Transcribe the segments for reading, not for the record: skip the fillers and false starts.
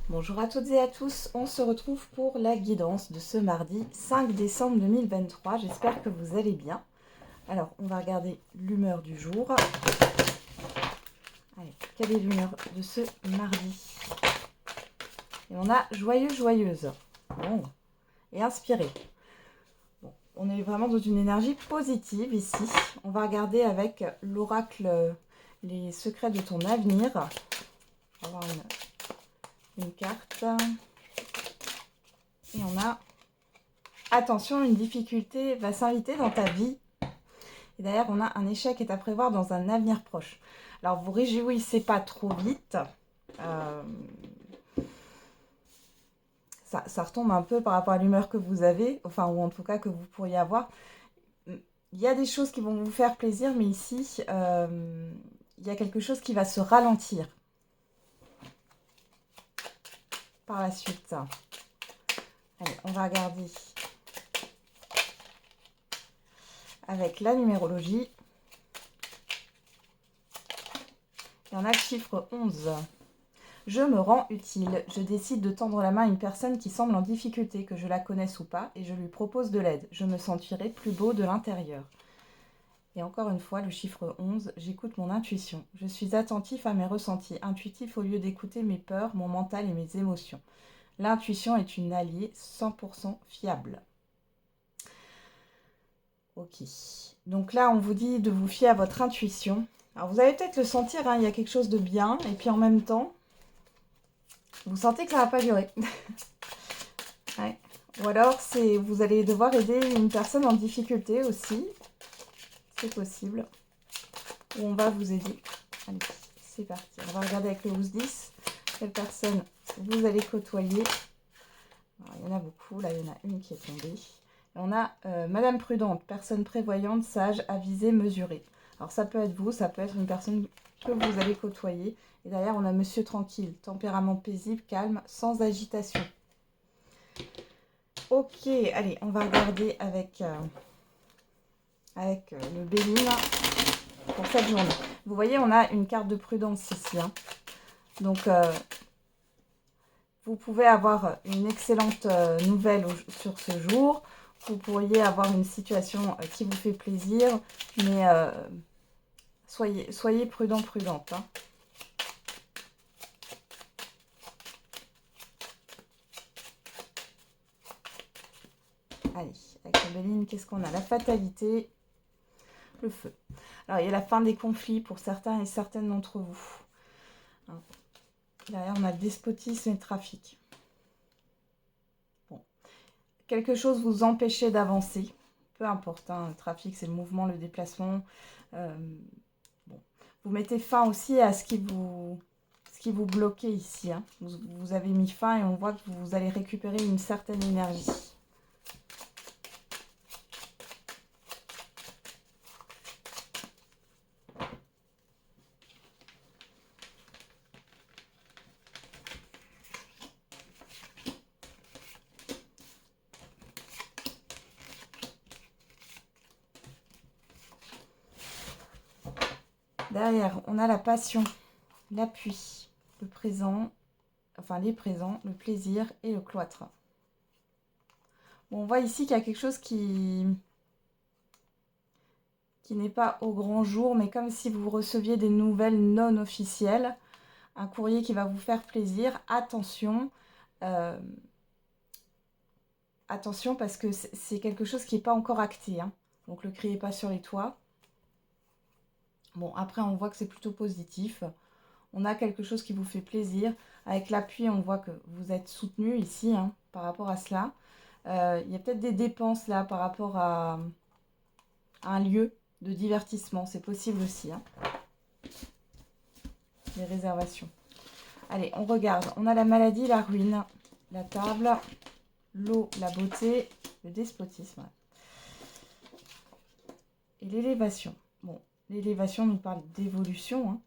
Bonjour à toutes et à tous, on se retrouve pour la guidance de ce mardi 5 décembre 2023. J'espère que vous allez bien. Alors, on va regarder l'humeur du jour. Allez, quelle est l'humeur de ce mardi? Et on a joyeux, joyeuse. Bon, et inspiré. Bon, on est vraiment dans une énergie positive ici. On va regarder avec l'oracle les secrets de ton avenir. On va avoir une carte. Et on a attention, une difficulté va s'inviter dans ta vie. Et d'ailleurs, on a un échec est à prévoir dans un avenir proche. Alors, vous réjouissez pas trop vite. Euh, ça retombe un peu par rapport à l'humeur que vous avez, enfin, ou en tout cas que vous pourriez avoir. Il y a des choses qui vont vous faire plaisir, mais ici, il y a quelque chose qui va se ralentir par la suite. Allez, on va regarder avec la numérologie. Et on a le chiffre 11. Je me rends utile. Je décide de tendre la main à une personne qui semble en difficulté, que je la connaisse ou pas, et je lui propose de l'aide. Je me sentirai plus beau de l'intérieur. Et encore une fois, le chiffre 11, j'écoute mon intuition. Je suis attentif à mes ressentis, intuitif au lieu d'écouter mes peurs, mon mental et mes émotions. L'intuition est une alliée 100% fiable. Ok. Donc là, on vous dit de vous fier à votre intuition. Alors vous allez peut-être le sentir, hein, il y a quelque chose de bien, et puis en même temps, vous sentez que ça ne va pas durer. Ouais. Ou alors, vous allez devoir aider une personne en difficulté aussi. C'est possible. Ou on va vous aider. Allez, c'est parti. On va regarder avec le 12-10. Quelle personne vous allez côtoyer. Alors, il y en a beaucoup. Là, il y en a une qui est tombée. Et on a Madame Prudente, personne prévoyante, sage, avisée, mesurée. Alors, ça peut être vous, ça peut être une personne que vous allez côtoyer. Et derrière, on a Monsieur Tranquille, tempérament paisible, calme, sans agitation. Ok, allez, on va regarder avec le Béline pour cette journée. Vous voyez, on a une carte de prudence ici. Hein. Donc, vous pouvez avoir une excellente nouvelle sur ce jour. Vous pourriez avoir une situation qui vous fait plaisir, mais soyez prudent, prudente. Hein. Allez, avec le Béline, qu'est-ce qu'on a? La fatalité, le feu. Alors, il y a la fin des conflits pour certains et certaines d'entre vous. Hein. Derrière, on a le despotisme et le trafic. Bon. Quelque chose vous empêchait d'avancer. Peu importe, hein, le trafic, c'est le mouvement, le déplacement. Bon. Vous mettez fin aussi à ce qui vous bloquait ici. Hein. Vous avez mis fin et on voit que vous allez récupérer une certaine énergie. Derrière, on a la passion, l'appui, le présent, enfin les présents, le plaisir et le cloître. Bon, on voit ici qu'il y a quelque chose qui n'est pas au grand jour, mais comme si vous receviez des nouvelles non officielles, un courrier qui va vous faire plaisir. Attention, attention parce que c'est quelque chose qui n'est pas encore acté. Hein. Donc ne le criez pas sur les toits. Bon, après, on voit que c'est plutôt positif. On a quelque chose qui vous fait plaisir. Avec l'appui, on voit que vous êtes soutenu ici hein, par rapport à cela. Il y a peut-être des dépenses là par rapport à un lieu de divertissement. C'est possible aussi. Hein. Des réservations. Allez, on regarde. On a la maladie, la ruine, la table, l'eau, la beauté, le despotisme. Et l'élévation. Bon, l'élévation nous parle d'évolution. Hein.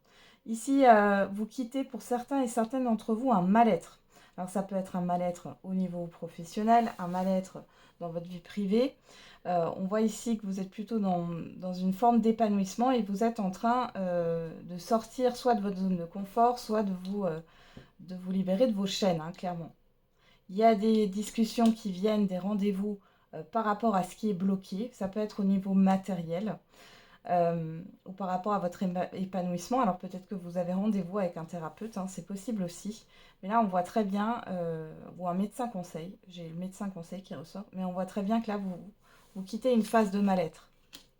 Ici, vous quittez pour certains et certaines d'entre vous un mal-être. Alors ça peut être un mal-être au niveau professionnel, un mal-être dans votre vie privée. On voit ici que vous êtes plutôt dans une forme d'épanouissement et vous êtes en train de sortir soit de votre zone de confort, soit de de vous libérer de vos chaînes, hein, clairement. Il y a des discussions qui viennent, des rendez-vous par rapport à ce qui est bloqué. Ça peut être au niveau matériel ou par rapport à votre épanouissement. Alors peut-être que vous avez rendez-vous avec un thérapeute, hein, c'est possible aussi. Mais là, on voit très bien, ou un médecin conseil, j'ai le médecin conseil qui ressort, mais on voit très bien que là, vous quittez une phase de mal-être.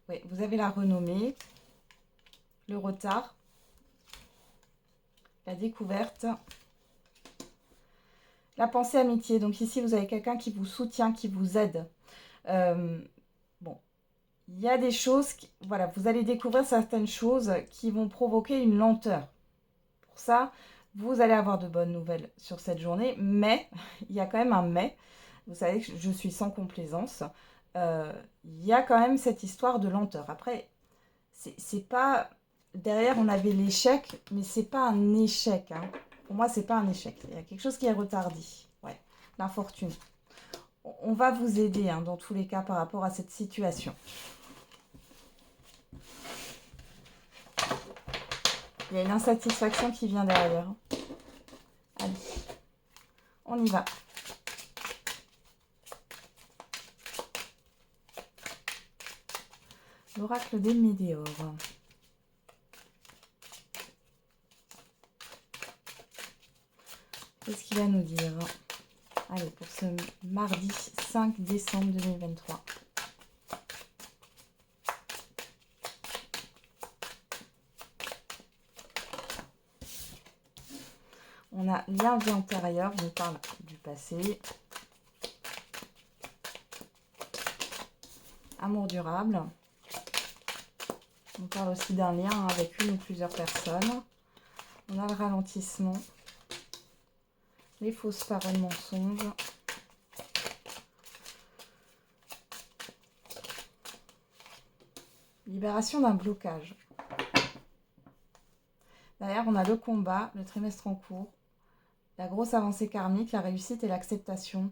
Oui, vous avez la renommée, le retard, la découverte, la pensée amitié. Donc ici, vous avez quelqu'un qui vous soutient, qui vous aide. Bon, il y a des choses, voilà, vous allez découvrir certaines choses qui vont provoquer une lenteur. Pour ça, vous allez avoir de bonnes nouvelles sur cette journée, mais, il y a quand même un mais, vous savez que je suis sans complaisance, il y a quand même cette histoire de lenteur. Après, c'est pas, derrière on avait l'échec, mais c'est pas un échec, hein. Pour moi, c'est pas un échec, il y a quelque chose qui est retardé, ouais, l'infortune. On va vous aider, hein, dans tous les cas par rapport à cette situation. Il y a une insatisfaction qui vient derrière. Allez, on y va. L'oracle des météores. Qu'est-ce qu'il va nous dire? Allez, pour ce mardi 5 décembre 2023. On a lien vie antérieure, on nous parle du passé. Amour durable. On parle aussi d'un lien avec une ou plusieurs personnes. On a le ralentissement. Les fausses paroles, mensonges. Libération d'un blocage. Derrière, on a le combat, le trimestre en cours, la grosse avancée karmique, la réussite et l'acceptation.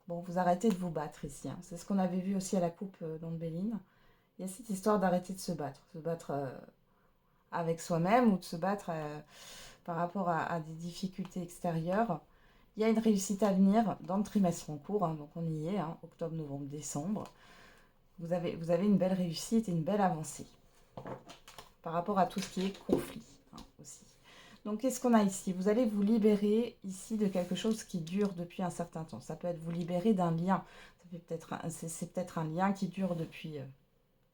Bon, vous arrêtez de vous battre ici, hein. C'est ce qu'on avait vu aussi à la coupe dans le Béline. Il y a cette histoire d'arrêter de se battre avec soi-même ou de se battre par rapport à des difficultés extérieures. Il y a une réussite à venir dans le trimestre en cours, hein, donc on y est, hein, octobre, novembre, décembre. Vous avez une belle réussite et une belle avancée par rapport à tout ce qui est conflit, hein, aussi. Donc qu'est-ce qu'on a ici? Vous allez vous libérer ici de quelque chose qui dure depuis un certain temps. Ça peut être vous libérer d'un lien. C'est peut-être un lien qui dure depuis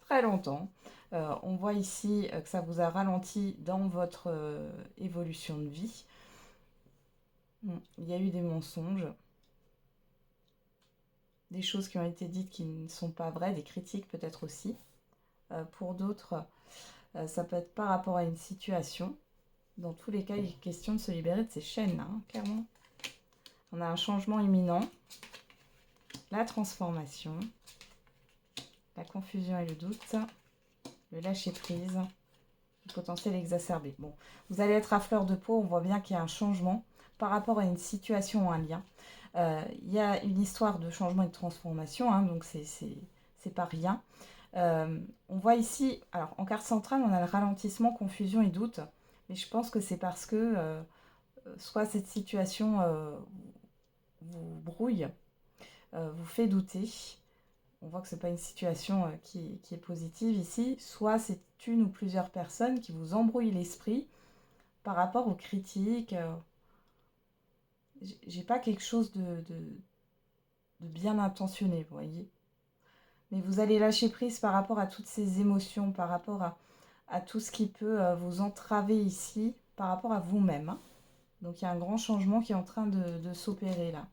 très longtemps. On voit ici que ça vous a ralenti dans votre évolution de vie. Il y a eu des mensonges, des choses qui ont été dites qui ne sont pas vraies, des critiques peut-être aussi. Pour d'autres, ça peut être par rapport à une situation. Dans tous les cas, il est question de se libérer de ces chaînes, hein, clairement. On a un changement imminent, la transformation, la confusion et le doute, le lâcher-prise, le potentiel exacerbé. Bon, vous allez être à fleur de peau, on voit bien qu'il y a un changement par rapport à une situation ou un lien. Il y a une histoire de changement et de transformation, hein, donc c'est pas rien. On voit ici, alors en carte centrale, on a le ralentissement, confusion et doute, mais je pense que c'est parce que soit cette situation vous brouille, vous fait douter. On voit que ce n'est pas une situation qui est positive ici, soit c'est une ou plusieurs personnes qui vous embrouillent l'esprit par rapport aux critiques. J'ai pas quelque chose de bien intentionné, vous voyez. Mais vous allez lâcher prise par rapport à toutes ces émotions, par rapport à tout ce qui peut vous entraver ici, par rapport à vous-même, hein. Donc il y a un grand changement qui est en train de s'opérer là.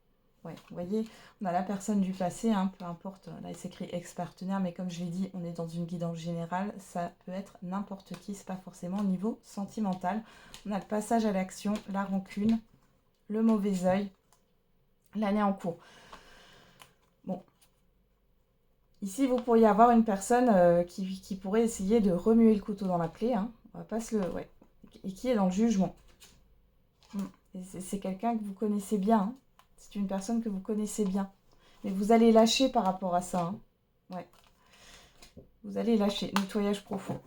Ouais, vous voyez, on a la personne du passé, hein, peu importe, là il s'écrit ex-partenaire, mais comme je l'ai dit, on est dans une guidance générale, ça peut être n'importe qui, c'est pas forcément au niveau sentimental. On a le passage à l'action, la rancune, le mauvais œil, l'année en cours. Bon, ici vous pourriez avoir une personne qui pourrait essayer de remuer le couteau dans la plaie, hein, on va pas se le... Ouais, et qui est dans le jugement. C'est quelqu'un que vous connaissez bien, hein. C'est une personne que vous connaissez bien. Mais vous allez lâcher par rapport à ça, hein. Ouais. Vous allez lâcher. Nettoyage profond.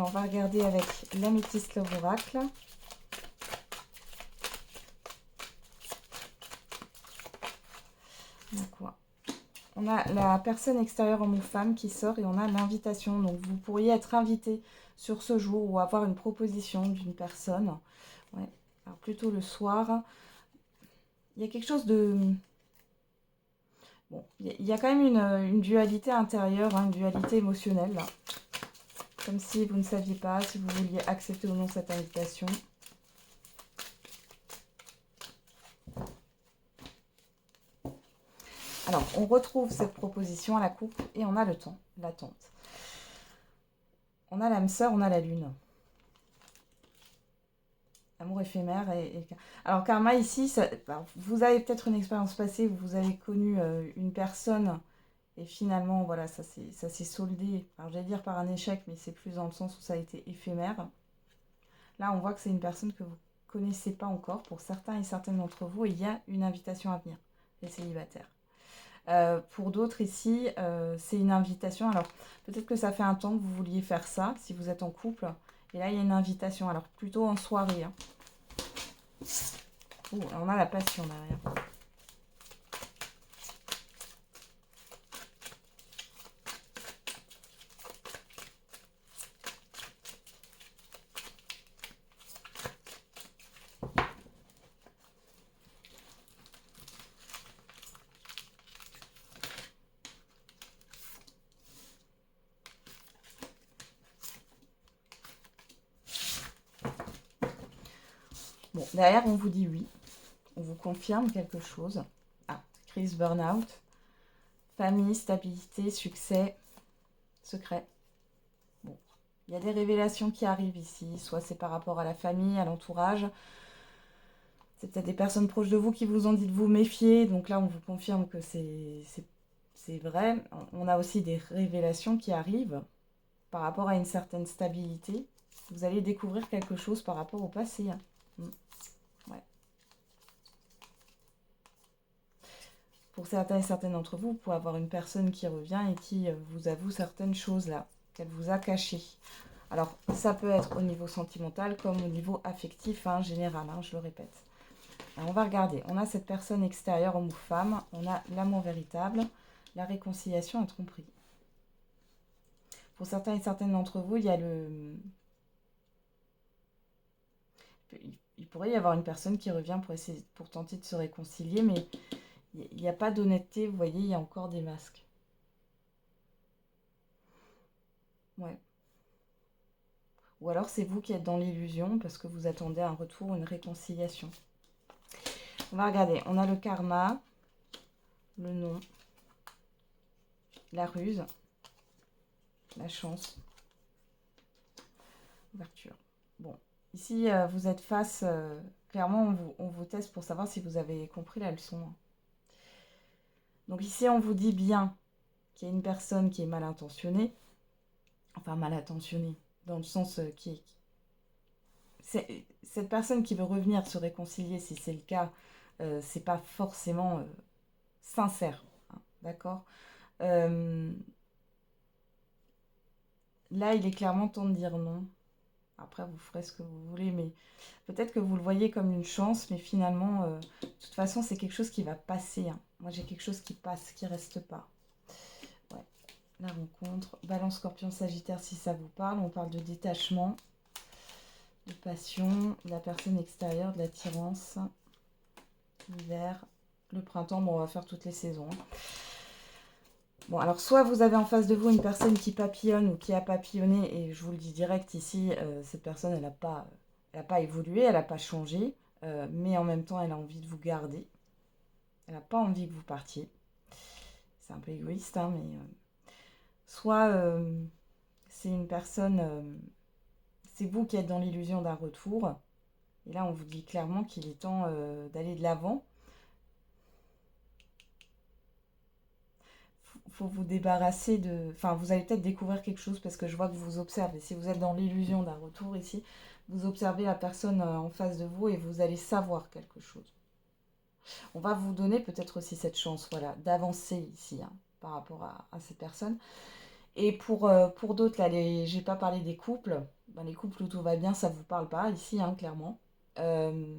on va regarder avec l'Améthyste Love Oracle. On a quoi? On a la personne extérieure homme ou femme qui sort et on a l'invitation. Donc vous pourriez être invité sur ce jour ou avoir une proposition d'une personne. Ouais. Alors plutôt le soir. Il y a quelque chose de... Bon, il y a quand même une dualité intérieure, hein, une dualité émotionnelle là. Comme si vous ne saviez pas si vous vouliez accepter ou non cette invitation. Alors, on retrouve cette proposition à la coupe et on a le temps, l'attente. On a l'âme sœur, on a la lune. Amour éphémère. Alors, karma ici, vous avez peut-être une expérience passée où vous avez connu une personne et finalement, voilà, ça s'est soldé. Alors, j'allais dire par un échec, mais c'est plus dans le sens où ça a été éphémère. Là, on voit que c'est une personne que vous ne connaissez pas encore. Pour certains et certaines d'entre vous, il y a une invitation à venir, les célibataires. Pour d'autres ici, c'est une invitation. Alors, peut-être que ça fait un temps que vous vouliez faire ça, si vous êtes en couple. Et là, il y a une invitation. Alors, plutôt en soirée. Hein. Oh, on a la passion derrière. Bon, derrière, on vous dit oui. On vous confirme quelque chose. Ah, crise, burn-out. Famille, stabilité, succès, secret. Bon, il y a des révélations qui arrivent ici. Soit c'est par rapport à la famille, à l'entourage. C'est peut-être des personnes proches de vous qui vous ont dit de vous méfier. Donc là, on vous confirme que c'est vrai. On a aussi des révélations qui arrivent par rapport à une certaine stabilité. Vous allez découvrir quelque chose par rapport au passé. Hein. Ouais. Pour certains et certaines d'entre vous, vous pouvez avoir une personne qui revient et qui vous avoue certaines choses là, qu'elle vous a cachées. Alors, ça peut être au niveau sentimental comme au niveau affectif, hein, général, hein, je le répète. Alors, on va regarder. On a cette personne extérieure, homme ou femme. On a l'amour véritable, la réconciliation, la tromperie. Pour certains et certaines d'entre vous, il y a le... Il pourrait y avoir une personne qui revient pour tenter de se réconcilier, mais il n'y a pas d'honnêteté. Vous voyez, il y a encore des masques. Ouais. Ou alors c'est vous qui êtes dans l'illusion parce que vous attendez un retour, une réconciliation. On va regarder. On a le karma, le nom, la ruse, la chance, ouverture. Bon, ici vous êtes face, clairement on vous teste pour savoir si vous avez compris la leçon. Donc ici on vous dit bien qu'il y a une personne qui est mal intentionnée, enfin mal intentionnée, dans le sens cette personne qui veut revenir se réconcilier, si c'est le cas, c'est pas forcément sincère, hein, d'accord. Là, il est clairement temps de dire non. Après, vous ferez ce que vous voulez, mais peut-être que vous le voyez comme une chance, mais finalement, de toute façon, c'est quelque chose qui va passer. Hein. Moi, j'ai quelque chose qui passe, qui reste pas. Ouais. La rencontre. Balance, Scorpion, Sagittaire, si ça vous parle. On parle de détachement, de passion, de la personne extérieure, de l'attirance, l'hiver, le printemps. Bon, on va faire toutes les saisons. Hein. Bon, alors soit vous avez en face de vous une personne qui papillonne ou qui a papillonné, et je vous le dis direct ici, cette personne, elle n'a pas évolué, elle n'a pas changé, mais en même temps, elle a envie de vous garder. Elle n'a pas envie que vous partiez. C'est un peu égoïste, hein, mais... soit c'est une personne... c'est vous qui êtes dans l'illusion d'un retour, et là, on vous dit clairement qu'il est temps d'aller de l'avant. Faut vous débarrasser de... Enfin, vous allez peut-être découvrir quelque chose parce que je vois que vous observez. Si vous êtes dans l'illusion d'un retour ici, vous observez la personne en face de vous et vous allez savoir quelque chose. On va vous donner peut-être aussi cette chance, voilà, d'avancer ici, hein, par rapport à ces personnes. Et pour d'autres, là, j'ai pas parlé des couples. Ben, les couples où tout va bien, ça vous parle pas ici, hein, clairement. Euh,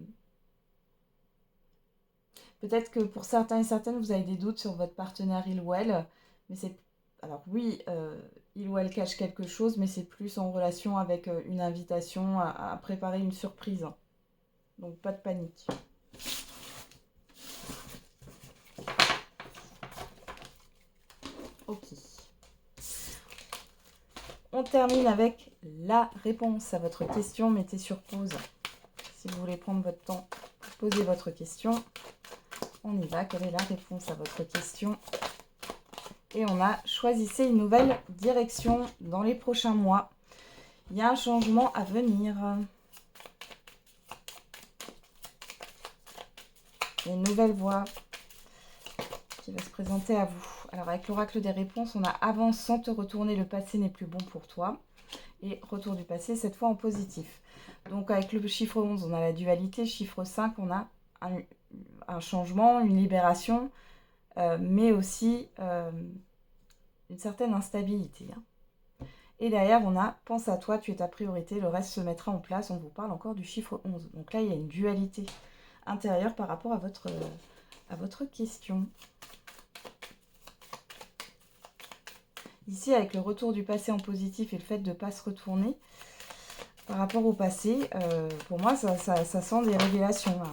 Peut-être que pour certains et certaines, vous avez des doutes sur votre partenaire il ou elle. Mais c'est... Alors oui, il ou elle cache quelque chose, mais c'est plus en relation avec une invitation à préparer une surprise. Donc pas de panique. Ok. On termine avec la réponse à votre question. Mettez sur pause si vous voulez prendre votre temps pour poser votre question. On y va. Quelle est la réponse à votre question? Et on a choisissez une nouvelle direction dans les prochains mois. Il y a un changement à venir. Il y a une nouvelle voie qui va se présenter à vous. Alors avec l'oracle des réponses, on a avance sans te retourner, le passé n'est plus bon pour toi. Et retour du passé, cette fois en positif. Donc avec le chiffre 11, on a la dualité. Chiffre 5, on a un changement, une libération, mais aussi une certaine instabilité. Et derrière, on a pense à toi, tu es ta priorité, le reste se mettra en place. On vous parle encore du chiffre 11. Donc là, il y a une dualité intérieure par rapport à votre question. Ici, avec le retour du passé en positif et le fait de ne pas se retourner par rapport au passé, pour moi, ça sent des révélations. Là.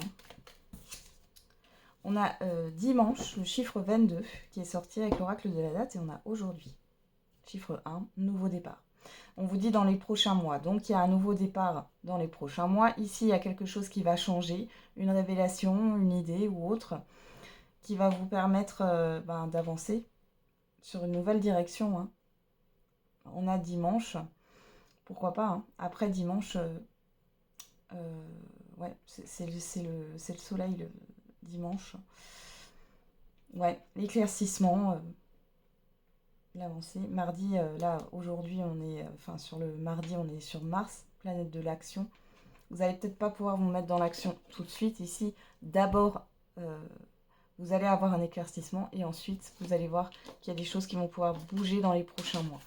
On a dimanche, le chiffre 22 qui est sorti avec l'oracle de la date, et on a aujourd'hui, chiffre 1, nouveau départ. On vous dit dans les prochains mois. Donc, il y a un nouveau départ dans les prochains mois. Ici, il y a quelque chose qui va changer, une révélation, une idée ou autre, qui va vous permettre d'avancer sur une nouvelle direction. Hein. On a dimanche, pourquoi pas. Hein. Après dimanche, ouais, c'est le soleil le dimanche. Ouais, l'éclaircissement, l'avancée. Mardi, là, aujourd'hui, on est, sur le mardi, on est sur Mars, planète de l'action. Vous n'allez peut-être pas pouvoir vous mettre dans l'action tout de suite. Ici, d'abord, vous allez avoir un éclaircissement et ensuite, vous allez voir qu'il y a des choses qui vont pouvoir bouger dans les prochains mois.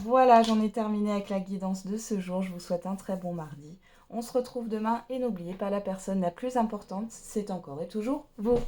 Voilà, j'en ai terminé avec la guidance de ce jour. Je vous souhaite un très bon mardi. On se retrouve demain et n'oubliez pas, la personne la plus importante, c'est encore et toujours vous.